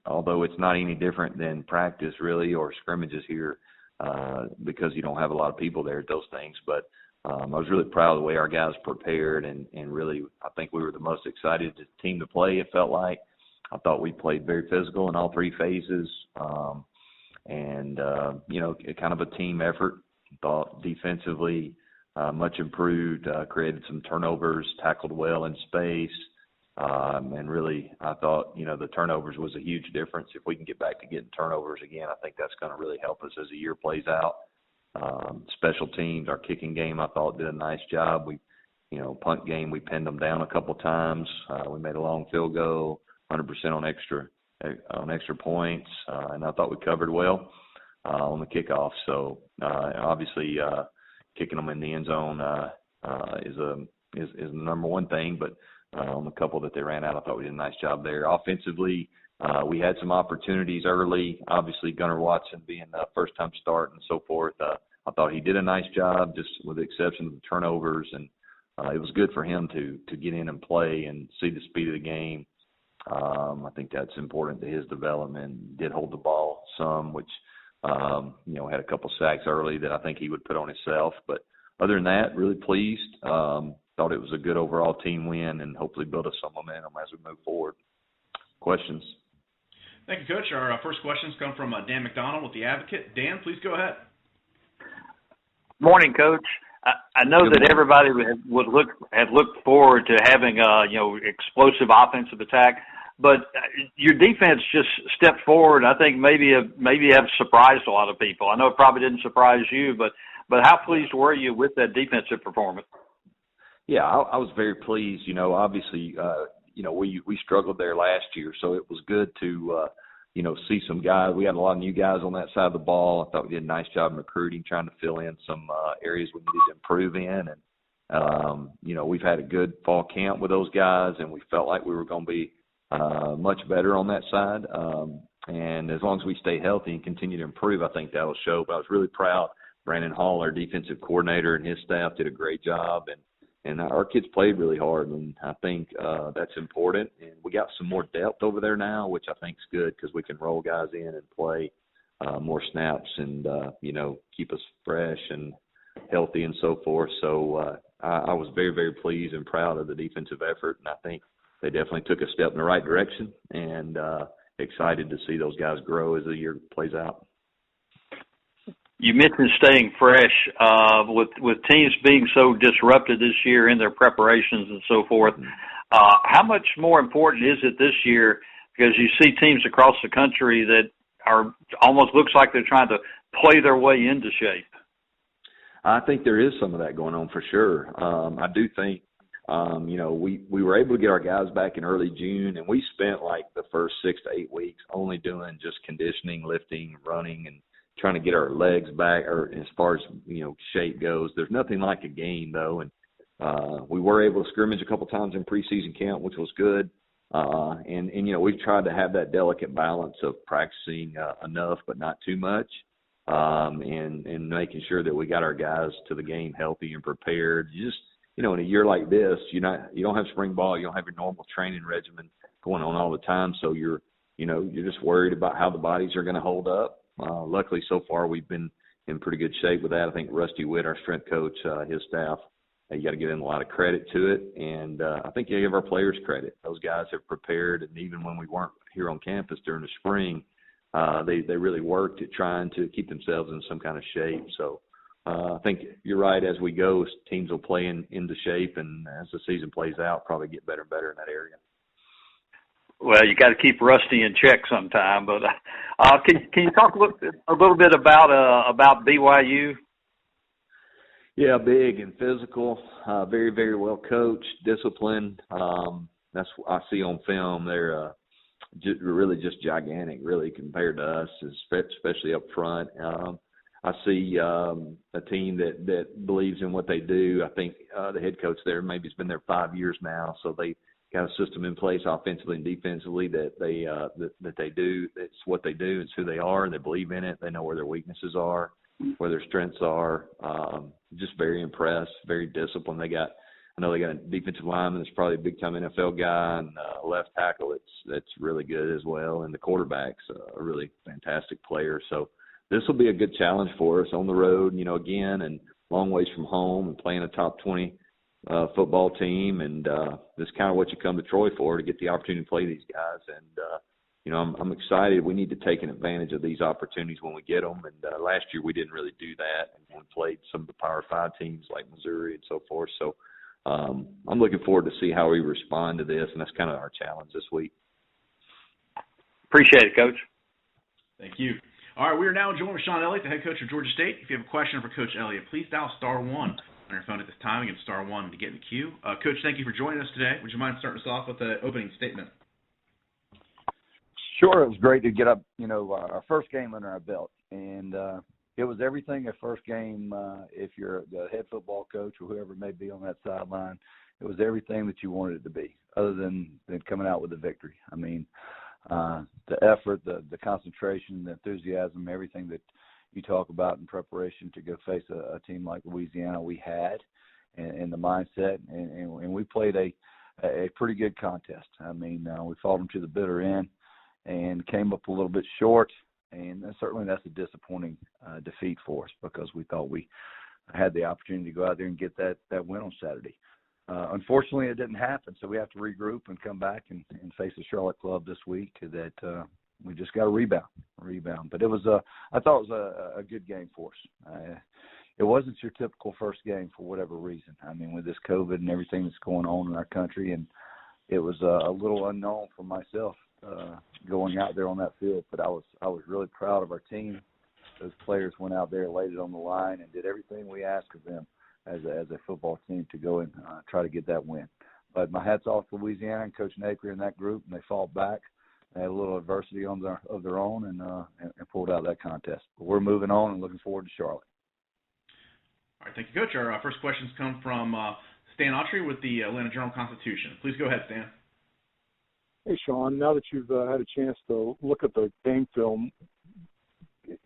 Although it's not any different than practice really or scrimmages here, because you don't have a lot of people there at those things. But I was really proud of the way our guys prepared, and really I think we were the most excited team to play, it felt like. I thought we played very physical in all three phases, and you know, kind of a team effort. Thought defensively much improved, created some turnovers, tackled well in space, and really I thought, you know, the turnovers was a huge difference. If we can get back to getting turnovers again, I think that's going to really help us as the year plays out. Special teams, our kicking game, I thought did a nice job. We, you know, punt game, we pinned them down a couple times. We made a long field goal, 100% on extra points, and I thought we covered well on the kickoff. So obviously, kicking them in the end zone is the number one thing. But on the couple that they ran out, I thought we did a nice job there. Offensively, we had some opportunities early. Obviously, Gunnar Watson being the first-time start and so forth, I thought he did a nice job, just with the exception of the turnovers, and it was good for him to get in and play and see the speed of the game. I think that's important to his development. Did hold the ball some, which you know, had a couple sacks early that I think he would put on himself. But other than that, really pleased. Thought it was a good overall team win, and hopefully build us some momentum as we move forward. Questions? Thank you, Coach. Our first questions come from Dan McDonald with The Advocate. Dan, please go ahead. Morning, Coach. I know Good that morning. everybody had looked forward to having explosive offensive attack, but your defense just stepped forward. I think maybe have surprised a lot of people. I know it probably didn't surprise you, but how pleased were you with that defensive performance? Yeah, I was very pleased. Obviously, we struggled there last year, so it was good to see some guys. We had a lot of new guys on that side of the ball. I thought we did a nice job in recruiting, trying to fill in some areas we needed to improve in. And, we've had a good fall camp with those guys, and we felt like we were going to be much better on that side. And as long as we stay healthy and continue to improve, I think that'll show. But I was really proud. Brandon Hall, our defensive coordinator, and his staff did a great job. And our kids played really hard, and I think that's important. And we got some more depth over there now, which I think is good because we can roll guys in and play more snaps and, keep us fresh and healthy and so forth. So I was very, very pleased and proud of the defensive effort, and I think they definitely took a step in the right direction, and excited to see those guys grow as the year plays out. You mentioned staying fresh with teams being so disrupted this year in their preparations and so forth. How much more important is it this year? Because you see teams across the country that are almost looks like they're trying to play their way into shape. I think there is some of that going on for sure. I do think, we were able to get our guys back in early June, and we spent like the first 6 to 8 weeks only doing just conditioning, lifting, running, and trying to get our legs back, or as far as, shape goes. There's nothing like a game, though, and we were able to scrimmage a couple times in preseason camp, which was good. And we've tried to have that delicate balance of practicing enough but not too much, and making sure that we got our guys to the game healthy and prepared. Just, in a year like this, you don't have spring ball, you don't have your normal training regimen going on all the time, so you're just worried about how the bodies are going to hold up. Luckily, so far, we've been in pretty good shape with that. I think Rusty Witt, our strength coach, his staff, you got to give them a lot of credit to it. And I think you give our players credit. Those guys have prepared, and even when we weren't here on campus during the spring, they really worked at trying to keep themselves in some kind of shape. So I think you're right. As we go, teams will play into shape, and as the season plays out, probably get better and better in that area. Well, you got to keep Rusty in check sometime. But can you talk a little bit about BYU? Yeah, big and physical, very, very well coached, disciplined. That's what I see on film. They're really just gigantic, really, compared to us, especially up front. I see a team that believes in what they do. I think the head coach there maybe has been there 5 years now, so they got a system in place offensively and defensively that they do. It's what they do. It's who they are. They believe in it. They know where their weaknesses are, where their strengths are. Just very impressed, very disciplined. I know they got a defensive lineman that's probably a big-time NFL guy, and a left tackle that's really good as well, and the quarterback's a really fantastic player. So this will be a good challenge for us on the road, again, and long ways from home and playing a top 20 football team, and this is kind of what you come to Troy for, to get the opportunity to play these guys. And I'm excited. We need to take an advantage of these opportunities when we get them. And last year we didn't really do that, and we played some of the Power 5 teams like Missouri and so forth. So I'm looking forward to see how we respond to this, and that's kind of our challenge this week. Appreciate it, Coach. Thank you. All right, we are now joined with Shawn Elliott, the head coach of Georgia State. If you have a question for Coach Elliott, please dial *1 on your phone at this time. Again, *1 to get in the queue. Coach, thank you for joining us today. Would you mind starting us off with an opening statement? Sure. It was great to get up, our first game under our belt. And it was everything a first game, if you're the head football coach or whoever may be on that sideline, it was everything that you wanted it to be, other than coming out with a victory. I mean, the effort, the concentration, the enthusiasm, everything that you talk about in preparation to go face a team like Louisiana, we had, and the mindset, and we played a pretty good contest. I mean, we fought them to the bitter end and came up a little bit short, and certainly that's a disappointing defeat for us, because we thought we had the opportunity to go out there and get that win on Saturday. Unfortunately, it didn't happen, so we have to regroup and come back and face the Charlotte club this week that we just got to rebound. But it was I thought it was a good game for us. it wasn't your typical first game for whatever reason. I mean, with this COVID and everything that's going on in our country, and it was a little unknown for myself going out there on that field. But I was really proud of our team. Those players went out there, laid it on the line, and did everything we asked of them as a football team to go and try to get that win. But my hat's off to Louisiana and Coach Napier and that group, and they fought back. They had a little adversity of their own and pulled out that contest. But we're moving on and looking forward to Charlotte. All right, thank you, Coach. Our first questions come from Stan Autry with the Atlanta Journal-Constitution. Please go ahead, Stan. Hey, Shawn, now that you've had a chance to look at the game film,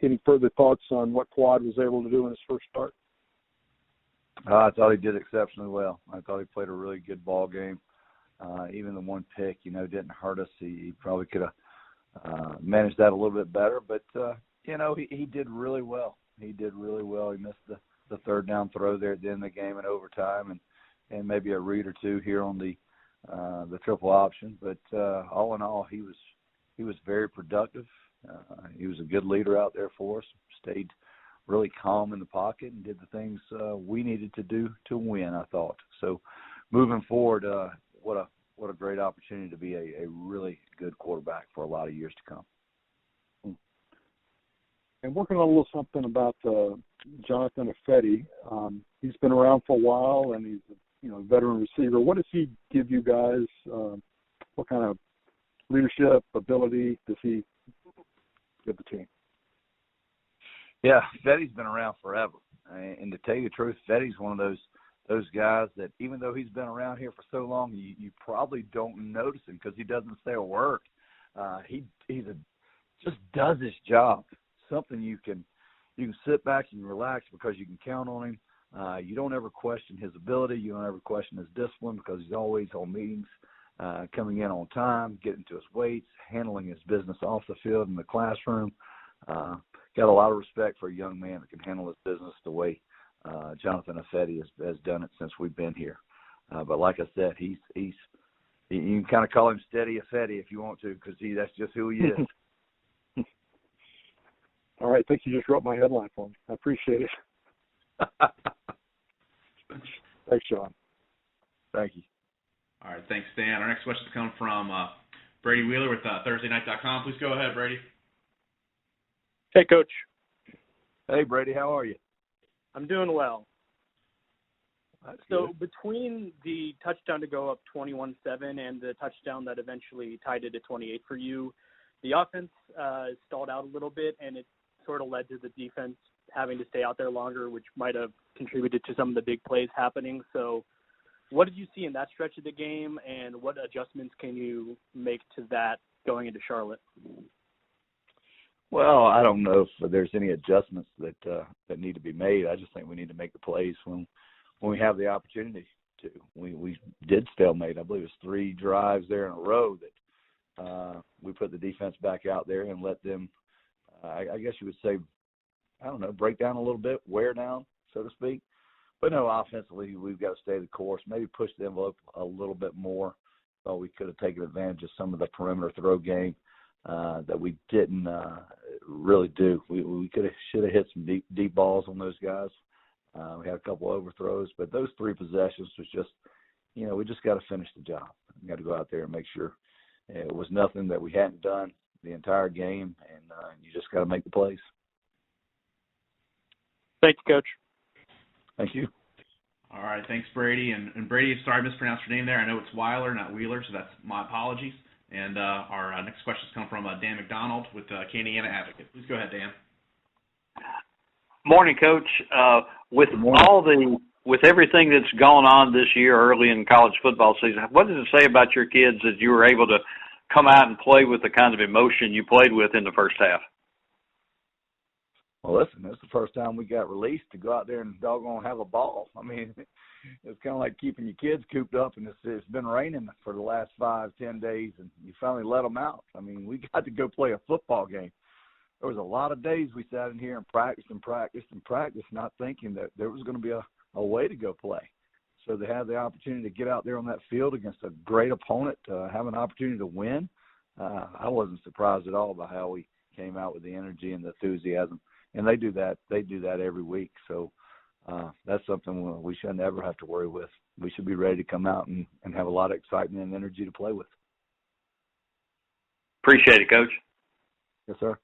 any further thoughts on what Quad was able to do in his first start? I thought he did exceptionally well. I thought he played a really good ball game. Even the one pick, didn't hurt us. He probably could have managed that a little bit better. But, he did really well. He did really well. He missed the third down throw there at the end of the game in overtime and maybe a read or two here on the triple option. But all in all, he was very productive. He was a good leader out there for us, stayed really calm in the pocket and did the things we needed to do to win, I thought. So moving forward, what a great opportunity to be a really good quarterback for a lot of years to come. And working on a little something about Jonathan Ifedi. He's been around for a while, and he's a veteran receiver. What does he give you guys? What kind of leadership, ability does he give the team? Yeah, Fetty's been around forever. And to tell you the truth, Fetty's one of those guys that even though he's been around here for so long, you probably don't notice him because he doesn't say a word. He just does his job. Something you can sit back and relax because you can count on him. You don't ever question his ability. You don't ever question his discipline because he's always on meetings, coming in on time, getting to his weights, handling his business off the field in the classroom. Got a lot of respect for a young man that can handle his business the way Jonathan Ifedi has done it since we've been here. But like I said, you can kind of call him Steady Ifedi if you want to because that's just who he is. All right, I think you just wrote my headline for me. I appreciate it. Thanks, Shawn. Thank you. All right, thanks, Stan. Our next question comes from Brady Wheeler with ThursdayNight.com. Please go ahead, Brady. Hey, Coach. Hey, Brady. How are you? I'm doing well. That's so good. Between the touchdown to go up 21-7 and the touchdown that eventually tied it to 28 for you, the offense stalled out a little bit, and it sort of led to the defense having to stay out there longer, which might have contributed to some of the big plays happening. So what did you see in that stretch of the game, and what adjustments can you make to that going into Charlotte? Well, I don't know if there's any adjustments that need to be made. I just think we need to make the plays when we have the opportunity to. We did stalemate. I believe it was 3 drives there in a row that we put the defense back out there and let them, I guess you would say, I don't know, break down a little bit, wear down, so to speak. But no, offensively, we've got to stay the course, maybe push the envelope a little bit more. Thought we could have taken advantage of some of the perimeter throw game that we didn't really do. We should have hit some deep balls on those guys. We had a couple overthrows, but those 3 possessions was just, we just got to finish the job. We got to go out there and make sure it was nothing that we hadn't done the entire game, and you just got to make the plays. Thank you, Coach. Thank you. All right, thanks, Brady. And Brady, sorry I mispronounced your name there. I know it's Weiler, not Wheeler, so that's my apologies. And our next questions come from Dan McDonald with Canadiana Advocate. Please go ahead, Dan. Morning, Coach. With everything that's gone on this year early in college football season, what does it say about your kids that you were able to come out and play with the kind of emotion you played with in the first half? Well, listen, that's the first time we got released to go out there and doggone have a ball. I mean, it's kind of like keeping your kids cooped up, and it's been raining for the last 5-10 days, and you finally let them out. I mean, we got to go play a football game. There was a lot of days we sat in here and practiced, not thinking that there was going to be a way to go play. So to have the opportunity to get out there on that field against a great opponent, have an opportunity to win, I wasn't surprised at all by how we came out with the energy and the enthusiasm. And they do that every week. So that's something we shouldn't ever have to worry with. We should be ready to come out and have a lot of excitement and energy to play with. Appreciate it, Coach. Yes, sir.